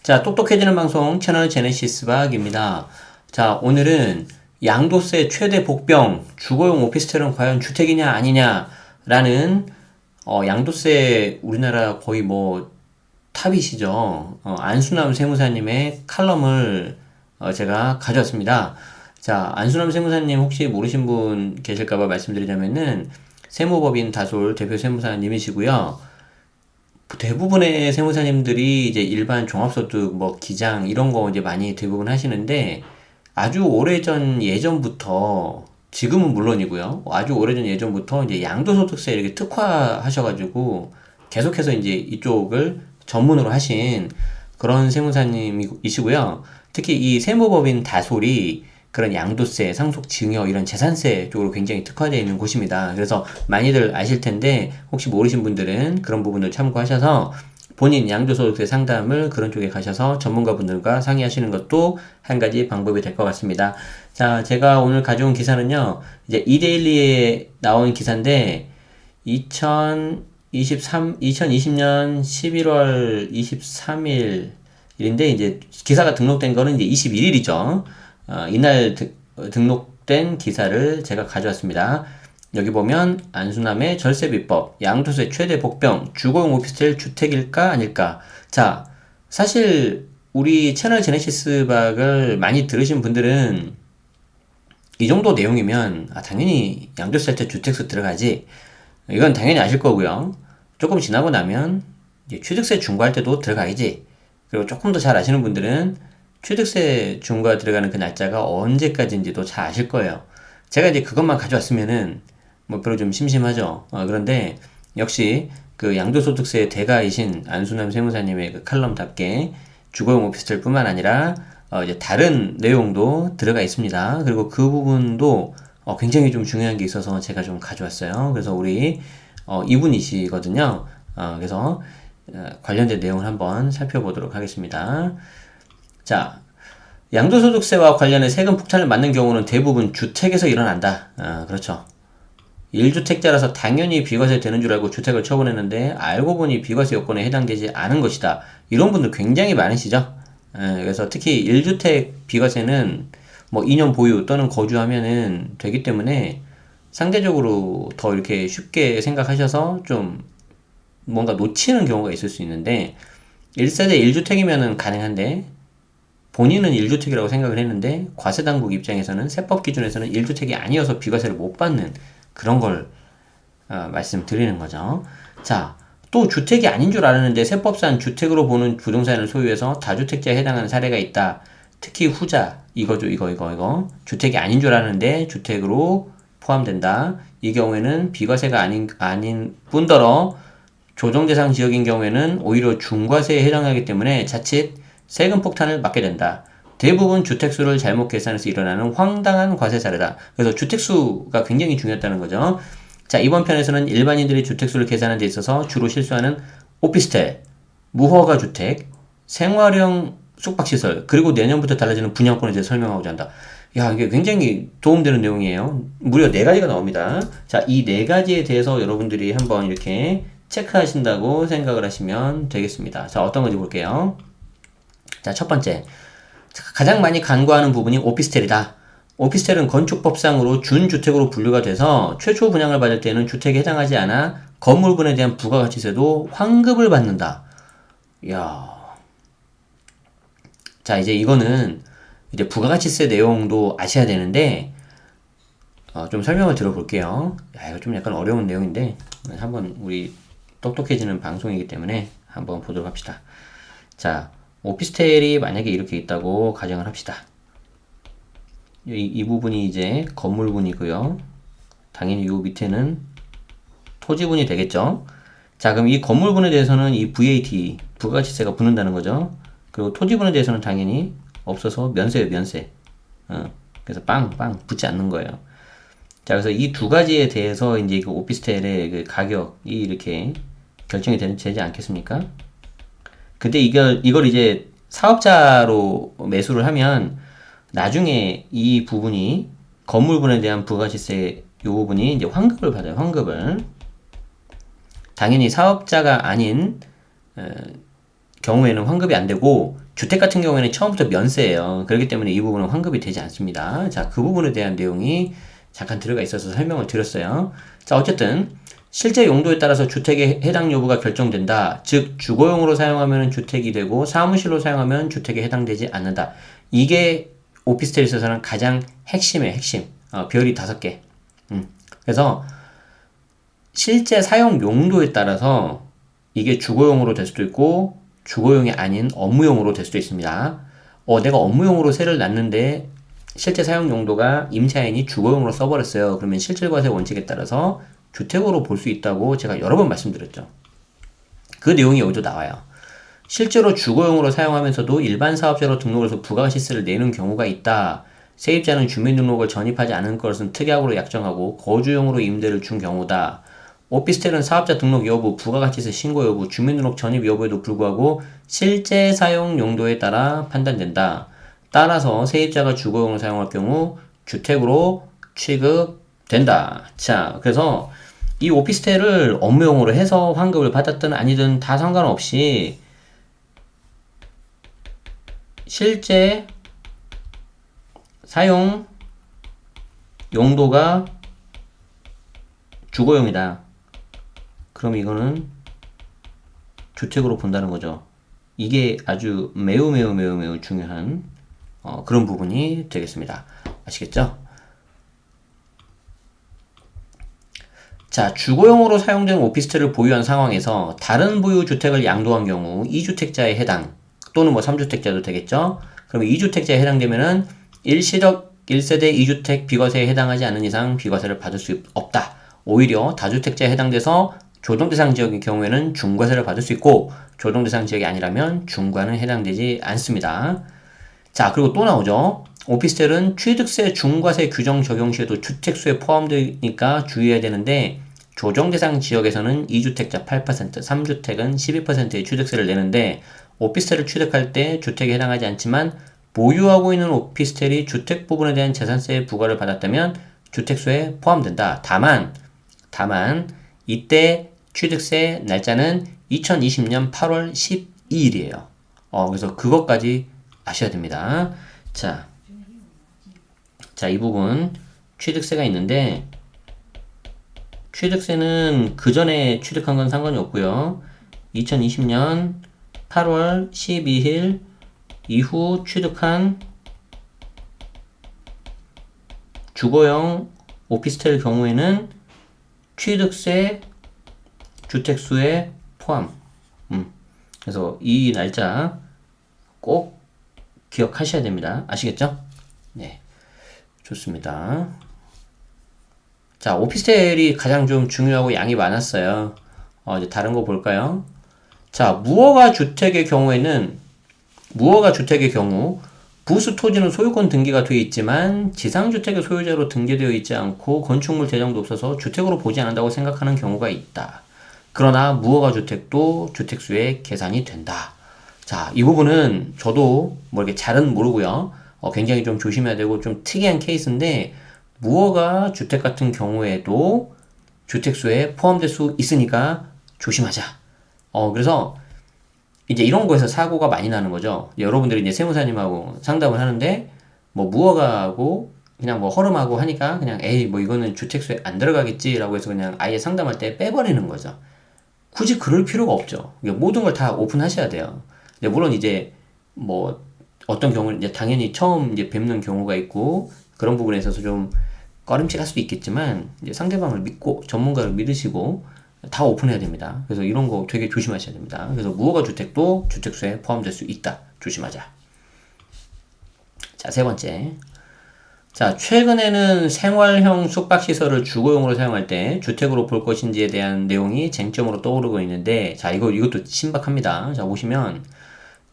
자, 똑똑해지는 방송 채널 제네시스 박입니다. 자, 오늘은 양도세 최대 복병, 주거용 오피스텔은 과연 주택이냐 아니냐라는 양도세 우리나라 거의 뭐 탑이시죠. 안수남 세무사님의 칼럼을 제가 가져왔습니다. 자, 안수남 세무사님 혹시 모르신 분 계실까봐 말씀드리자면은 세무법인 다솔 대표 세무사님이시고요. 대부분의 세무사님들이 이제 일반 종합소득, 뭐, 기장, 이런 거 이제 많이 대부분 하시는데, 아주 오래전 예전부터, 지금은 물론이고요. 아주 오래전 예전부터 이제 양도소득세 이렇게 특화하셔가지고, 계속해서 이제 이쪽을 전문으로 하신 그런 세무사님이시고요. 특히 이 세무법인 다솔이 그런 양도세, 상속증여 이런 재산세 쪽으로 굉장히 특화되어 있는 곳입니다. 그래서 많이들 아실 텐데 혹시 모르신 분들은 그런 부분을 참고하셔서 본인 양도소득세 상담을 그런 쪽에 가셔서 전문가분들과 상의하시는 것도 한 가지 방법이 될 것 같습니다. 자, 제가 오늘 가져온 기사는요, 이제 이데일리에 나온 기사인데 2020년 11월 23일인데 이제 기사가 등록된 거는 이제 21일이죠. 이날 등록된 기사를 제가 가져왔습니다. 여기 보면 안수남의 절세비법, 양도세 최대 복병, 주거용 오피스텔 주택일까 아닐까. 자, 사실 우리 채널 제네시스 박을 많이 들으신 분들은 이 정도 내용이면 당연히 양도세 할 때 주택수 들어가지. 이건 당연히 아실 거고요. 조금 지나고 나면 이제 취득세 중과할 때도 들어가야지. 그리고 조금 더 잘 아시는 분들은 취득세 중과 들어가는 그 날짜가 언제까지인지도 잘 아실 거예요. 제가 이제 그것만 가져왔으면은 뭐 별로 좀 심심하죠. 그런데 역시 그 양도소득세 대가이신 안수남 세무사님의 그 칼럼답게 주거용 오피스텔 뿐만 아니라 이제 다른 내용도 들어가 있습니다. 그리고 그 부분도 굉장히 좀 중요한 게 있어서 제가 좀 가져왔어요. 그래서 우리 이분이시거든요. 그래서 관련된 내용을 한번 살펴보도록 하겠습니다. 자, 양도소득세와 관련해 세금 폭탄을 맞는 경우는 대부분 주택에서 일어난다. 그렇죠. 1주택자라서 당연히 비과세 되는 줄 알고 주택을 처분했는데 알고 보니 비과세 요건에 해당되지 않은 것이다. 이런 분들 굉장히 많으시죠. 그래서 특히 1주택 비과세는 뭐 2년 보유 또는 거주하면은 되기 때문에 상대적으로 더 이렇게 쉽게 생각하셔서 좀 뭔가 놓치는 경우가 있을 수 있는데 1세대 1주택이면은 가능한데 본인은 1주택이라고 생각을 했는데 과세당국 입장에서는 세법 기준에서는 1주택이 아니어서 비과세를 못 받는 그런 걸 말씀드리는 거죠. 자, 또 주택이 아닌 줄 알았는데 세법상 주택으로 보는 부동산을 소유해서 다주택자에 해당하는 사례가 있다. 특히 후자, 이거죠, 이거. 주택이 아닌 줄 알았는데 주택으로 포함된다. 이 경우에는 비과세가 아닌 뿐더러 조정대상 지역인 경우에는 오히려 중과세에 해당하기 때문에 자칫 세금 폭탄을 맞게 된다. 대부분 주택수를 잘못 계산해서 일어나는 황당한 과세 사례다. 그래서 주택수가 굉장히 중요하다는 거죠. 자, 이번 편에서는 일반인들이 주택수를 계산하는 데 있어서 주로 실수하는 오피스텔, 무허가 주택, 생활형 숙박시설, 그리고 내년부터 달라지는 분양권에 대해 설명하고자 한다. 야, 이게 굉장히 도움되는 내용이에요. 무려 4가지가 나옵니다. 자, 이 4가지에 대해서 여러분들이 한번 이렇게 체크하신다고 생각을 하시면 되겠습니다. 자, 어떤 건지 볼게요. 자, 첫 번째. 가장 많이 간과하는 부분이 오피스텔이다. 오피스텔은 건축법상으로 준주택으로 분류가 돼서 최초 분양을 받을 때는 주택에 해당하지 않아 건물분에 대한 부가가치세도 환급을 받는다. 이야. 자, 이제 이거는 이제 부가가치세 내용도 아셔야 되는데 좀 설명을 들어볼게요. 야, 이거 좀 약간 어려운 내용인데 한번 우리 똑똑해지는 방송이기 때문에 한번 보도록 합시다. 자, 오피스텔이 만약에 이렇게 있다고 가정을 합시다. 이 부분이 이제 건물분이고요. 당연히 이 밑에는 토지분이 되겠죠. 자, 그럼 이 건물분에 대해서는 이 VAT, 부가가치세가 붙는다는 거죠. 그리고 토지분에 대해서는 당연히 없어서 면세예요, 면세. 그래서 빵 붙지 않는 거예요. 자, 그래서 이 두 가지에 대해서 이제 그 오피스텔의 그 가격이 이렇게 결정이 되지 않겠습니까? 근데 이걸 이제 사업자로 매수를 하면 나중에 이 부분이 건물분에 대한 부가가치세 요 부분이 이제 환급을 받아요. 환급을. 당연히 사업자가 아닌 경우에는 환급이 안 되고 주택 같은 경우에는 처음부터 면세예요. 그렇기 때문에 이 부분은 환급이 되지 않습니다. 자, 그 부분에 대한 내용이 잠깐 들어가 있어서 설명을 드렸어요. 자, 어쨌든 실제 용도에 따라서 주택의 해당 여부가 결정된다. 즉 주거용으로 사용하면 주택이 되고 사무실로 사용하면 주택에 해당되지 않는다. 이게 오피스텔에 있어서는 가장 핵심의 핵심. 별이 5개. 그래서 실제 사용 용도에 따라서 이게 주거용으로 될 수도 있고 주거용이 아닌 업무용으로 될 수도 있습니다. 내가 업무용으로 세를 놨는데 실제 사용 용도가 임차인이 주거용으로 써버렸어요. 그러면 실질과세 원칙에 따라서 주택으로 볼 수 있다고 제가 여러 번 말씀드렸죠. 그 내용이 여기도 나와요. 실제로 주거용으로 사용하면서도 일반 사업자로 등록해서 부가가치세를 내는 경우가 있다. 세입자는 주민등록을 전입하지 않은 것은 특약으로 약정하고 거주용으로 임대를 준 경우다. 오피스텔은 사업자 등록 여부, 부가가치세 신고 여부, 주민등록 전입 여부에도 불구하고 실제 사용 용도에 따라 판단된다. 따라서 세입자가 주거용으로 사용할 경우 주택으로 취급된다. 자, 그래서 이 오피스텔을 업무용으로 해서 환급을 받았든 아니든 다 상관없이 실제 사용 용도가 주거용이다. 그럼 이거는 주택으로 본다는 거죠. 이게 아주 매우 중요한 그런 부분이 되겠습니다. 아시겠죠? 자, 주거용으로 사용된 오피스텔을 보유한 상황에서 다른 보유 주택을 양도한 경우 2주택자에 해당 또는 뭐 3주택자도 되겠죠? 그러면 2주택자에 해당되면은 일시적 1세대 2주택 비과세에 해당하지 않는 이상 비과세를 받을 수 없다. 오히려 다주택자에 해당돼서 조정대상 지역의 경우에는 중과세를 받을 수 있고 조정대상 지역이 아니라면 중과는 해당되지 않습니다. 자, 그리고 또 나오죠. 오피스텔은 취득세 중과세 규정 적용 시에도 주택수에 포함되니까 주의해야 되는데 조정대상 지역에서는 2주택자 8%, 3주택은 12%의 취득세를 내는데 오피스텔을 취득할 때 주택에 해당하지 않지만 보유하고 있는 오피스텔이 주택 부분에 대한 재산세 부과를 받았다면 주택수에 포함된다. 다만 이때 취득세 날짜는 2020년 8월 12일이에요. 그래서 그것까지 아셔야 됩니다. 자, 이 부분 취득세가 있는데 취득세는 그 전에 취득한 건 상관이 없고요. 2020년 8월 12일 이후 취득한 주거용 오피스텔 경우에는 취득세 주택수에 포함. 그래서 이 날짜 꼭 기억하셔야 됩니다. 아시겠죠? 네. 좋습니다. 자, 오피스텔이 가장 좀 중요하고 양이 많았어요. 이제 다른 거 볼까요? 자, 무허가 주택의 경우 부수 토지는 소유권 등기가 되어 있지만 지상주택의 소유자로 등기되어 있지 않고 건축물 대장도 없어서 주택으로 보지 않는다고 생각하는 경우가 있다. 그러나 무허가 주택도 주택수에 계산이 된다. 자, 이 부분은 저도 뭐 이렇게 잘은 모르고요. 굉장히 좀 조심해야 되고 좀 특이한 케이스인데 무허가 주택 같은 경우에도 주택수에 포함될 수 있으니까 조심하자. 그래서 이제 이런 거에서 사고가 많이 나는 거죠. 여러분들이 이제 세무사님하고 상담을 하는데 뭐 무허가하고 그냥 뭐 허름하고 하니까 그냥 에이 뭐 이거는 주택수에 안 들어가겠지라고 해서 그냥 아예 상담할 때 빼버리는 거죠. 굳이 그럴 필요가 없죠. 모든 걸 다 오픈하셔야 돼요. 물론 이제 뭐 어떤 경우는 이제 당연히 처음 이제 뵙는 경우가 있고 그런 부분에 있어서 좀 꺼림칙할 수도 있겠지만 이제 상대방을 믿고 전문가를 믿으시고 다 오픈해야 됩니다. 그래서 이런 거 되게 조심하셔야 됩니다. 그래서 무허가 주택도 주택수에 포함될 수 있다. 조심하자. 자, 세 번째. 자, 최근에는 생활형 숙박시설을 주거용으로 사용할 때 주택으로 볼 것인지에 대한 내용이 쟁점으로 떠오르고 있는데, 자, 이것도 신박합니다. 자, 보시면,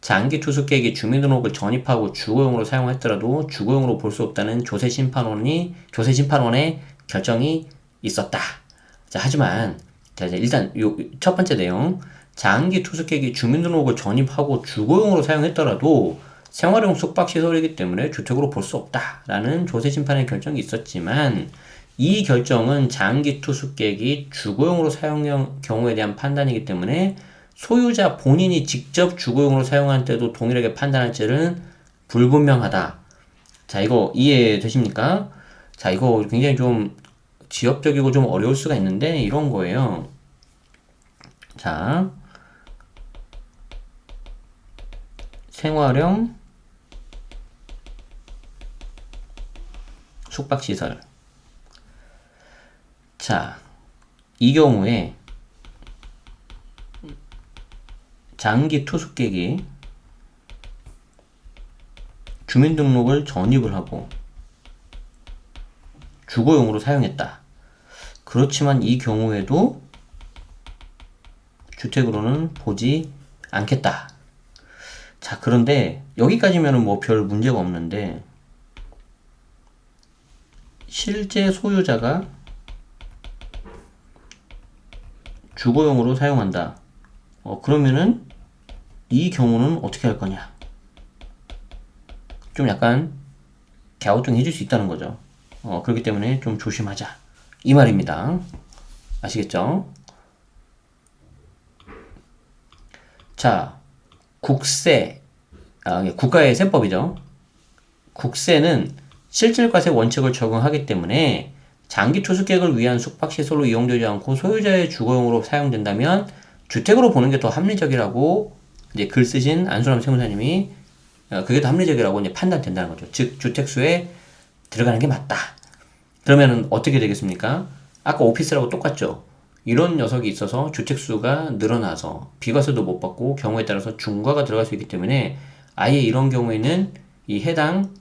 장기 투숙객이 주민등록을 전입하고 주거용으로 사용했더라도 주거용으로 볼 수 없다는 조세심판원의 결정이 있었다. 자, 하지만, 자, 이제 일단 첫 번째 내용. 장기 투숙객이 주민등록을 전입하고 주거용으로 사용했더라도 생활용 숙박시설이기 때문에 주택으로 볼 수 없다라는 조세심판의 결정이 있었지만 이 결정은 장기 투숙객이 주거용으로 사용한 경우에 대한 판단이기 때문에 소유자 본인이 직접 주거용으로 사용할 때도 동일하게 판단할지는 불분명하다. 자, 이거 이해되십니까? 자, 이거 굉장히 좀 지엽적이고 좀 어려울 수가 있는데 이런 거예요. 자, 생활형 숙박시설. 자, 이 경우에 장기 투숙객이 주민등록을 전입을 하고 주거용으로 사용했다. 그렇지만 이 경우에도 주택으로는 보지 않겠다. 자, 그런데 여기까지면은 뭐 별 문제가 없는데 실제 소유자가 주거용으로 사용한다. 그러면은 이 경우는 어떻게 할 거냐? 좀 약간 갸우뚱 해줄 수 있다는 거죠. 그렇기 때문에 좀 조심하자. 이 말입니다. 아시겠죠? 자, 국세. 국가의 세법이죠. 국세는 실질과세 원칙을 적용하기 때문에 장기 투숙객을 위한 숙박시설로 이용되지 않고 소유자의 주거용으로 사용된다면 주택으로 보는 게 더 합리적이라고 이제 글 쓰신 안수남 세무사님이 그게 더 합리적이라고 이제 판단된다는 거죠. 즉 주택수에 들어가는 게 맞다. 그러면은 어떻게 되겠습니까? 아까 오피스라고 똑같죠. 이런 녀석이 있어서 주택수가 늘어나서 비과세도 못 받고 경우에 따라서 중과가 들어갈 수 있기 때문에 아예 이런 경우에는 이 해당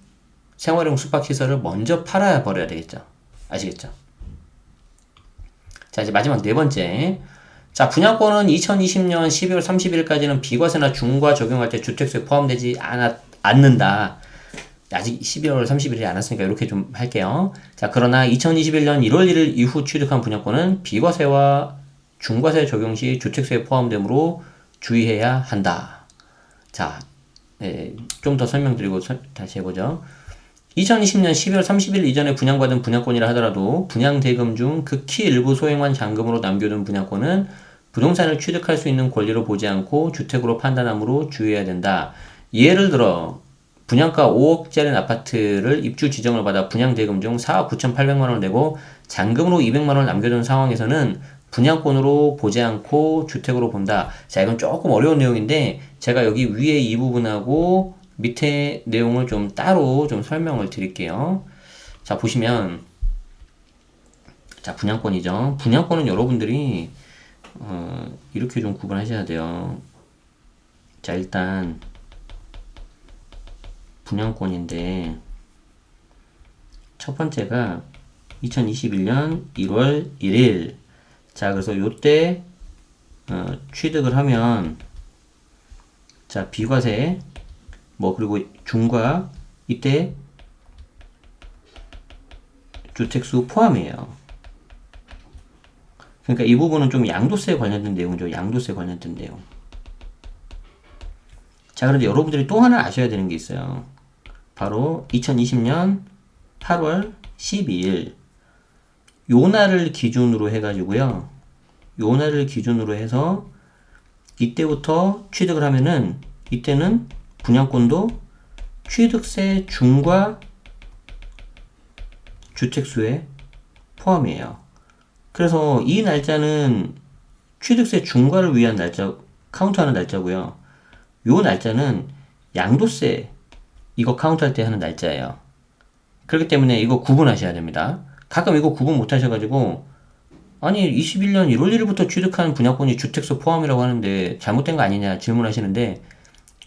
생활용 숙박시설을 먼저 팔아야 버려야 되겠죠. 아시겠죠? 자, 이제 마지막 네 번째. 자, 분양권은 2020년 12월 30일까지는 비과세나 중과 적용할 때 주택수에 포함되지 않는다. 아직 12월 30일이 안 왔으니까 이렇게 좀 할게요. 자, 그러나 2021년 1월 1일 이후 취득한 분양권은 비과세와 중과세 적용 시 주택수에 포함되므로 주의해야 한다. 자, 좀 더 설명드리고 다시 해보죠. 2020년 12월 30일 이전에 분양받은 분양권이라 하더라도 분양대금 중 극히 일부 소액만 잔금으로 남겨둔 분양권은 부동산을 취득할 수 있는 권리로 보지 않고 주택으로 판단하므로 주의해야 된다. 예를 들어 분양가 5억짜리 아파트를 입주 지정을 받아 분양대금 중 4억 9,800만 원을 내고 잔금으로 200만 원을 남겨둔 상황에서는 분양권으로 보지 않고 주택으로 본다. 자, 이건 조금 어려운 내용인데 제가 여기 위에 이 부분하고 밑에 내용을 좀 따로 좀 설명을 드릴게요. 자, 보시면 자, 분양권이죠. 분양권은 여러분들이 이렇게 좀 구분하셔야 돼요. 자, 일단 분양권인데 첫 번째가 2021년 1월 1일. 자, 그래서 요때 취득을 하면 자, 비과세 그리고 중과 이때 주택수 포함이에요. 그러니까 이 부분은 좀 양도세 관련된 내용이죠. 양도세 관련된 내용. 자, 그런데 여러분들이 또 하나 아셔야 되는 게 있어요. 바로 2020년 8월 12일 요 날을 기준으로 해가지고요. 요 날을 기준으로 해서 이때부터 취득을 하면은 이때는 분양권도 취득세 중과 주택수에 포함이에요. 그래서 이 날짜는 취득세 중과를 위한 날짜, 카운트하는 날짜고요. 요 날짜는 양도세 이거 카운트할 때 하는 날짜예요. 그렇기 때문에 이거 구분하셔야 됩니다. 가끔 이거 구분 못 하셔가지고 아니 21년 1월 1일부터 취득한 분양권이 주택수 포함이라고 하는데 잘못된 거 아니냐 질문하시는데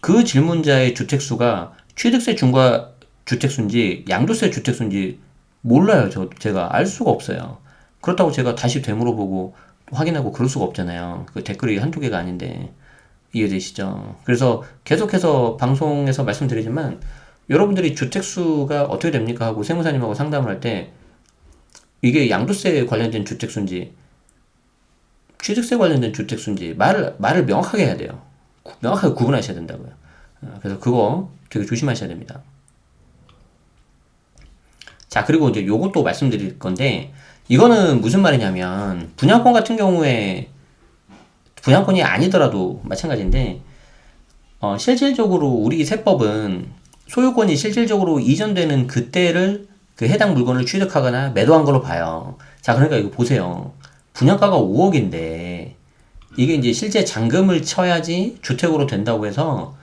그 질문자의 주택수가 취득세 중과 주택수인지 양도세 주택수인지 몰라요. 제가 알 수가 없어요. 그렇다고 제가 다시 되물어보고 확인하고 그럴 수가 없잖아요. 그 댓글이 한두 개가 아닌데 이해되시죠? 그래서 계속해서 방송에서 말씀드리지만 여러분들이 주택수가 어떻게 됩니까 하고 세무사님하고 상담을 할 때 이게 양도세 관련된 주택수인지 취득세 관련된 주택수인지 말을 명확하게 해야 돼요. 명확하게 구분하셔야 된다고요. 그래서 그거 되게 조심하셔야 됩니다. 자, 그리고 이제 요것도 말씀드릴 건데 이거는 무슨 말이냐면 분양권 같은 경우에 분양권이 아니더라도 마찬가지인데, 실질적으로 우리 세법은 소유권이 실질적으로 이전되는 그때를 그 해당 물건을 취득하거나 매도한 걸로 봐요. 자, 그러니까 이거 보세요. 분양가가 5억인데 이게 이제 실제 잔금을 쳐야지 주택으로 된다고 해서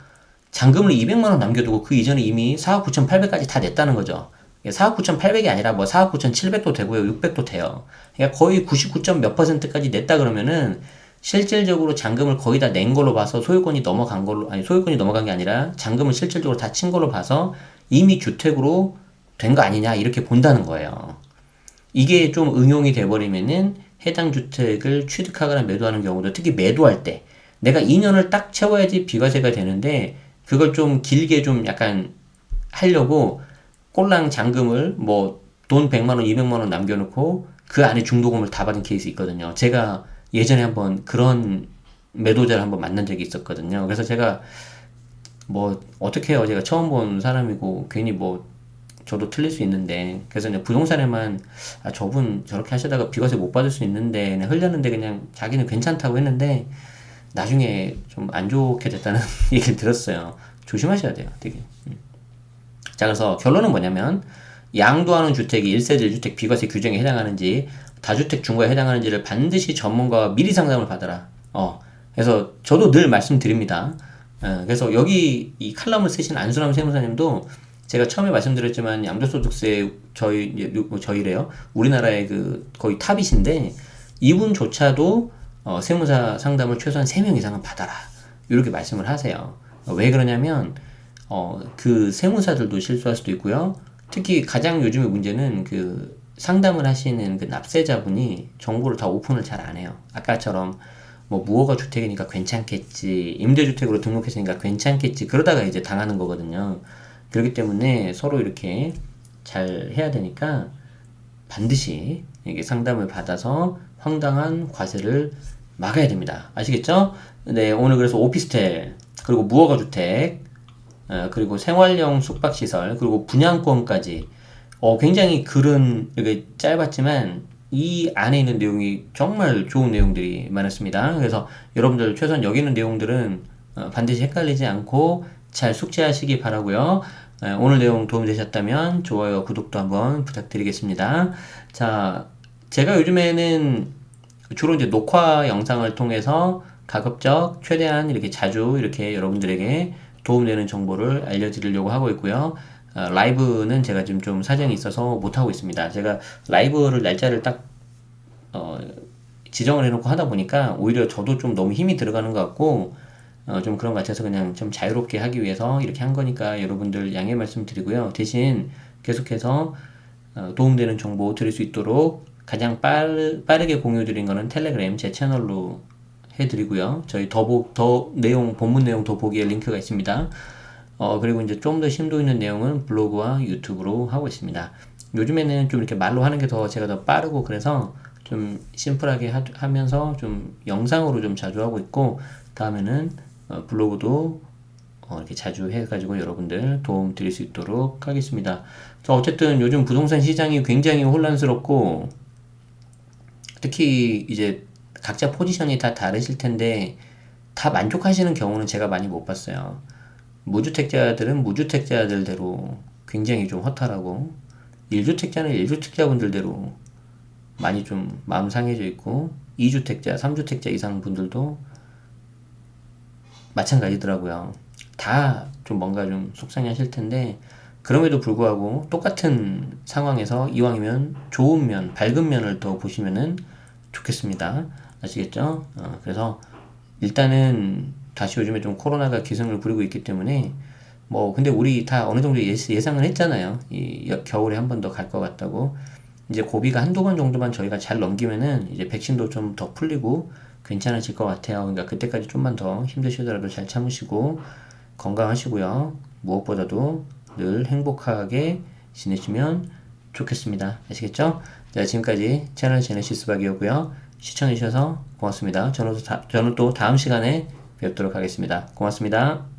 잔금을 200만 원 남겨두고 그 이전에 이미 4억 9,800까지 다 냈다는 거죠. 4억 9,800이 아니라 뭐 4억 9,700도 되고요. 600도 돼요. 그러니까 거의 99점 몇 %까지 냈다 그러면은 실질적으로 잔금을 거의 다 낸 걸로 봐서 소유권이 넘어간 걸로, 아니 소유권이 넘어간 게 아니라 잔금을 실질적으로 다 친 걸로 봐서 이미 주택으로 된 거 아니냐 이렇게 본다는 거예요. 이게 좀 응용이 돼버리면은 해당 주택을 취득하거나 매도하는 경우도, 특히 매도할 때 내가 2년을 딱 채워야지 비과세가 되는데 그걸 좀 길게 좀 약간 하려고 꼴랑 잔금을 뭐 돈 100만 원, 200만 원 남겨놓고 그 안에 중도금을 다 받은 케이스 있거든요. 제가 예전에 한번 그런 매도자를 한번 만난 적이 있었거든요. 그래서 제가 뭐 어떻게 해요? 제가 처음 본 사람이고 괜히 뭐 저도 틀릴 수 있는데, 그래서 그냥 부동산에만 저분 저렇게 하시다가 비과세 못 받을 수 있는데 그냥 흘렸는데 그냥 자기는 괜찮다고 했는데 나중에 좀 안 좋게 됐다는 얘기를 들었어요. 조심하셔야 돼요, 되게. 자, 그래서 결론은 뭐냐면 양도하는 주택이 1세대 1주택 비과세 규정에 해당하는지 다주택 중과에 해당하는지를 반드시 전문가와 미리 상담을 받아라. 그래서 저도 늘 말씀드립니다. 그래서 여기 이 칼럼을 쓰신 안수남 세무사님도 제가 처음에 말씀드렸지만 양도소득세 저희래요. 우리나라의 그 거의 탑이신데 이분조차도 세무사 상담을 최소한 3명 이상은 받아라. 이렇게 말씀을 하세요. 왜 그러냐면 그 세무사들도 실수할 수도 있고요. 특히 가장 요즘의 문제는 그 상담을 하시는 그 납세자분이 정보를 다 오픈을 잘 안 해요. 아까처럼 뭐 무허가 주택이니까 괜찮겠지, 임대주택으로 등록했으니까 괜찮겠지, 그러다가 이제 당하는 거거든요. 그렇기 때문에 서로 이렇게 잘 해야 되니까 반드시 이게 상담을 받아서 황당한 과세를 막아야 됩니다. 아시겠죠? 네, 오늘 그래서 오피스텔, 그리고 무허가 주택, 그리고 생활형 숙박시설, 그리고 분양권까지 굉장히 글은 이렇게 짧았지만 이 안에 있는 내용이 정말 좋은 내용들이 많았습니다. 그래서 여러분들 최소한 여기 있는 내용들은 반드시 헷갈리지 않고 잘 숙지하시기 바라고요. 오늘 내용 도움이 되셨다면 좋아요, 구독도 한번 부탁드리겠습니다. 자, 제가 요즘에는 주로 이제 녹화 영상을 통해서 가급적 최대한 이렇게 자주 이렇게 여러분들에게 도움되는 정보를 알려드리려고 하고 있고요. 라이브는 제가 지금 좀 사정이 있어서 못하고 있습니다. 제가 라이브를 날짜를 딱 지정을 해놓고 하다 보니까 오히려 저도 좀 너무 힘이 들어가는 것 같고 좀 그런 것 같아서 그냥 좀 자유롭게 하기 위해서 이렇게 한 거니까 여러분들 양해 말씀드리고요. 대신 계속해서 도움되는 정보 드릴 수 있도록 가장 빠르게 공유 드린 거는 텔레그램 제 채널로 해드리고요. 저희 더 내용, 본문 내용 더 보기에 링크가 있습니다. 그리고 이제 좀 더 심도 있는 내용은 블로그와 유튜브로 하고 있습니다. 요즘에는 좀 이렇게 말로 하는 게 제가 더 빠르고 그래서 좀 심플하게 하면서 좀 영상으로 좀 자주 하고 있고, 다음에는 블로그도 이렇게 자주 해가지고 여러분들 도움 드릴 수 있도록 하겠습니다. 어쨌든 요즘 부동산 시장이 굉장히 혼란스럽고, 특히 이제 각자 포지션이 다 다르실 텐데 다 만족하시는 경우는 제가 많이 못 봤어요. 무주택자들은 무주택자들대로 굉장히 좀 허탈하고, 1주택자는 1주택자분들대로 많이 좀 마음 상해져 있고, 2주택자, 3주택자 이상 분들도 마찬가지더라고요. 다 좀 뭔가 좀 속상해 하실 텐데, 그럼에도 불구하고 똑같은 상황에서 이왕이면 좋은 면, 밝은 면을 더 보시면은 좋겠습니다. 아시겠죠? 그래서 일단은 다시 요즘에 좀 코로나가 기승을 부리고 있기 때문에 근데 우리 다 어느 정도 예상을 했잖아요. 겨울에 한 번 더 갈 것 같다고. 이제 고비가 한두 번 정도만 저희가 잘 넘기면은 이제 백신도 좀 더 풀리고 괜찮아질 것 같아요. 그러니까 그때까지 좀만 더 힘드시더라도 잘 참으시고 건강하시고요. 무엇보다도 늘 행복하게 지내시면 좋겠습니다. 아시겠죠? 자, 지금까지 채널 제네시스 박이었고요. 시청해주셔서 고맙습니다. 저는 또 다음 시간에 뵙도록 하겠습니다. 고맙습니다.